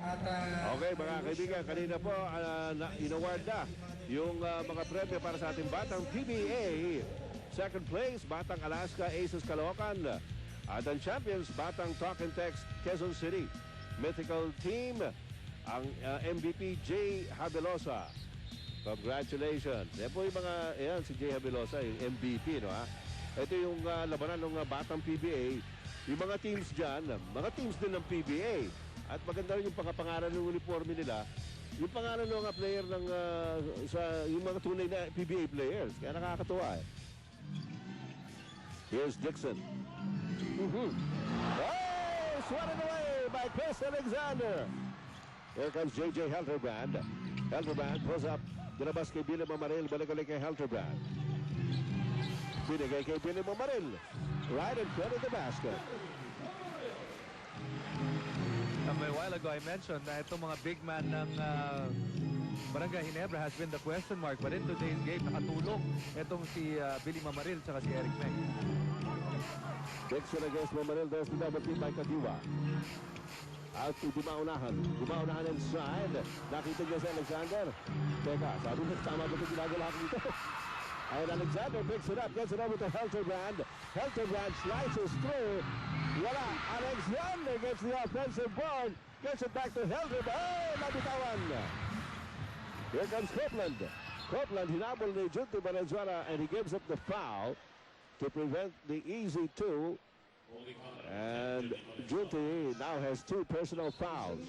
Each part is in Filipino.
At, Okay mga kaibigan, kanina po inaward na yung mga premyo para sa ating Batang PBA. Second place, Batang Alaska Aces Caloocan. At ang champions, Batang Talk and Text Quezon City. Mythical team, ang MVP Jay Habelosa. Congratulations. Yan po yung mga, yan si Jay Habelosa, yung MVP, no ha? Ito yung labanan ng Batang PBA. Yung mga teams dyan, mga teams din ng PBA. At maganda rin yung pangalan ng uniforme nila. Yung pangalan ng mga player ng yung mga tunay na PBA players. Kaya nakakatuwa eh. Here's Dixon. Oh! Swatted away by Chris Alexander. Here comes J.J. Helterbrand. Helterbrand pulls up. Dinabas kay Billy Mamaril. Balik ulit kay Helterbrand. Binigay kay Billy Mamaril. Right in front of the basket. A while ago, I mentioned na itong mga big man ng Barangay Ginebra has been the question mark. But in today's game, nakatulong itong si Billy Mamaril at si Eric Meng. Dixon against Mamaril. There's the double team by Kadiwa. Out to Dumaunahan. Dumaunahan inside. Nakita niya si Alexander. Teka, sabi niya, tama ba ito ginagawa dito? And Alexander picks it up, gets it over to Helterbrand. Helterbrand slices through. Wala. Alexander gets the offensive board. Gets it back to Helterbrand. Oh, nabitawan. Here comes Copeland. Copeland, hinabol ni Junti Valenzuela, and he gives up the foul to prevent the easy two. And Junti now has 2 personal fouls.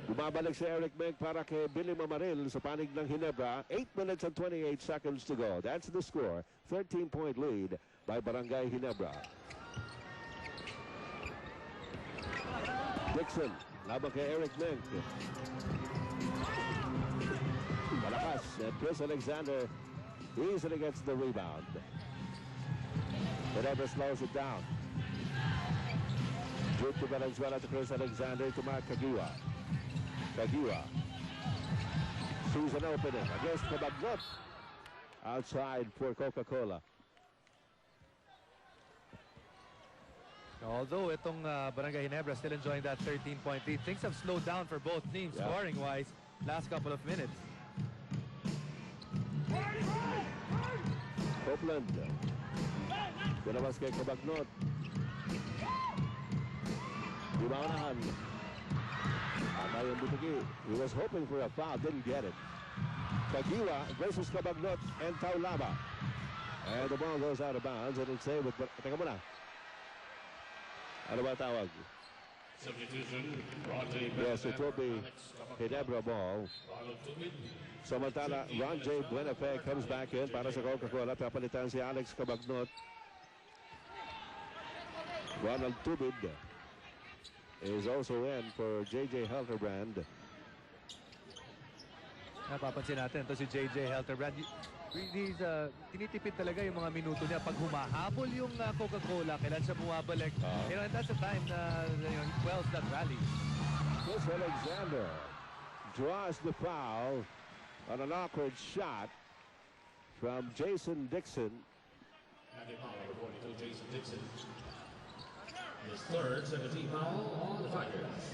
Bumabalik si Eric Meng para kay Billy Mamaril sa panig ng Ginebra. 8 minutes and 28 seconds to go. That's the score. 13-point lead by Barangay Ginebra. Dixon, laban kay Eric Meng. Malakas. And Chris Alexander easily gets the rebound. Ginebra slows it down. Junti Valenzuela to Chris Alexander to Mark Kagiwa. Kagiwa sees an opening against the Bagot outside for Coca-Cola. Although itong Barangay Ginebra still enjoying that 13-point lead, things have slowed down for both teams scoring-wise last couple of minutes. Copeland. Dalawas kay Kabagnot. Dumaunahan. Amayon Butigi. He was hoping for a foul, didn't get it. Kagiwa versus Kabagnot and Taulaba. And the ball goes out of bounds and it's saved with... Teka muna. Ano ba tawag? Yes, it will be Ginebra ball. Samantala, Ron J. Buenafe comes back in para sa Coca-Cola. Papalitan si Alex Kabagnot. Ronald Tubid is also in for J.J. Helterbrand. Napapansin natin, ito si J.J. Helterbrand. He's, tinitipid talaga yung mga minuto niya. Pag humahabol yung Coca-Cola, kailan siya bumabalik. You know, and that's the time na he quells that rally. Chris Alexander draws the foul on an awkward shot from Jason Dixon. And the foul according to Jason Dixon. His third 17 foul on the Tigers.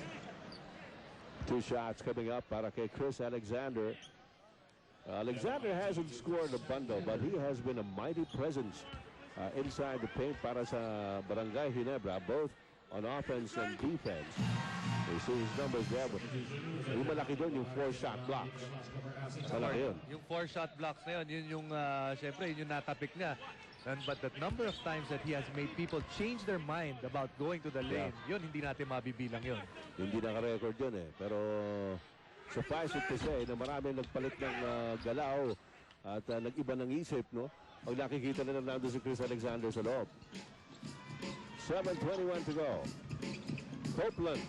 2 shots coming up para kay Chris Alexander. Alexander hasn't scored a bundle, but he has been a mighty presence inside the paint para sa Barangay Ginebra, both on offense and defense. You see his numbers there, but yung malaki doon yung 4-shot blocks. Malaki yun. Yung 4-shot blocks na yun, yun yung, syempre, yun yung natapik niya. But the number of times that he has made people change their mind about going to the lane, yun, hindi natin mabibilang yun. Hindi naka-record yun eh. Pero suffice it to say na marami nagpalit ng galaw at nag-iba ng isip, no? Pag nakikita na nandun si Chris Alexander sa loob. 7:21 to go. Copeland.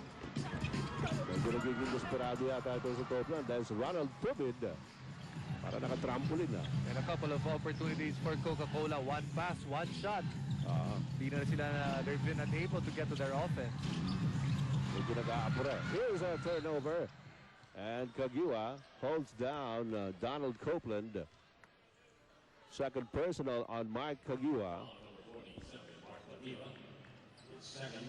Medyo nagiging desperado yata ito sa Copeland dahil si Ronald Tubid para naka-trampoline na. And a couple of opportunities for Coca-Cola. 1 pass, 1 shot. Hindi na sila they've been unable to get to their offense. Medyo nag-aapura. Here's a turnover. And Kagiwa holds down Donald Copeland. Second personal on Mike Kagiwa. Second.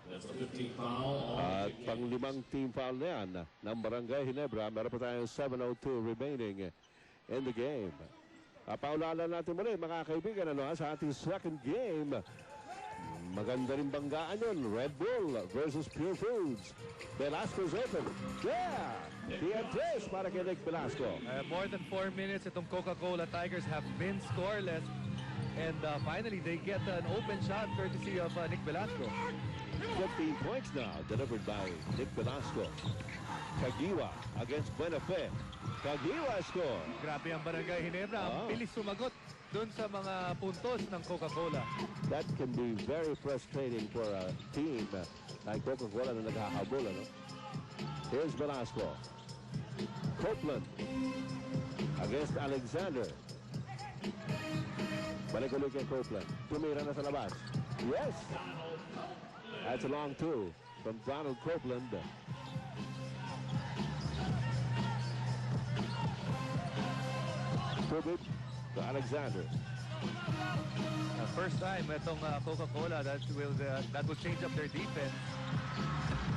That's the 15th foul. Pang-limang team foul na yan ng Barangay Ginebra. Meron pa tayong 7:02 remaining in the game. Paulalan natin muli mga kaibigan sa ating second game. Maganda rin banggaan yun. Red Bull versus Pure Foods. Velasco's open. Yeah! The entries para kay Nick Velasco. More than 4 minutes itong Coca-Cola Tigers have been scoreless. And finally, they get an open shot courtesy of Nick Velasco. 15 points now delivered by Nick Velasco. Kagiwa against Buenafe. Kagiwa score. Grabe ang Barangay Ginebra. Ang bilis sumagot dun sa mga puntos ng Coca-Cola. That can be very frustrating for a team like Coca-Cola na naghahabol. Here's Velasco. Copeland against Alexander. Balik ulit kay Copeland. Tumira na sa labas. Yes! That's a long two from Donald Copeland. Tribute to Alexander. First time itong Coca-Cola that will change up their defense.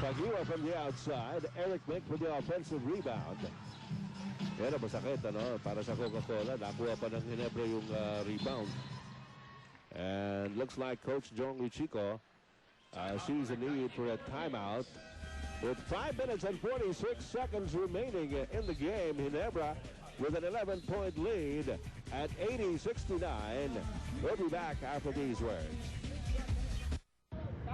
Kagiwa from the outside. Eric Mick with the offensive rebound. Yan ang masakit para sa Coca-Cola. Nakuha pa ng Ginebra yung rebound. And looks like Coach Jong Ichiko sees a need for a timeout. With 5 minutes and 46 seconds remaining in the game, Ginebra with an 11-point lead at 80-69. We'll be back after these words.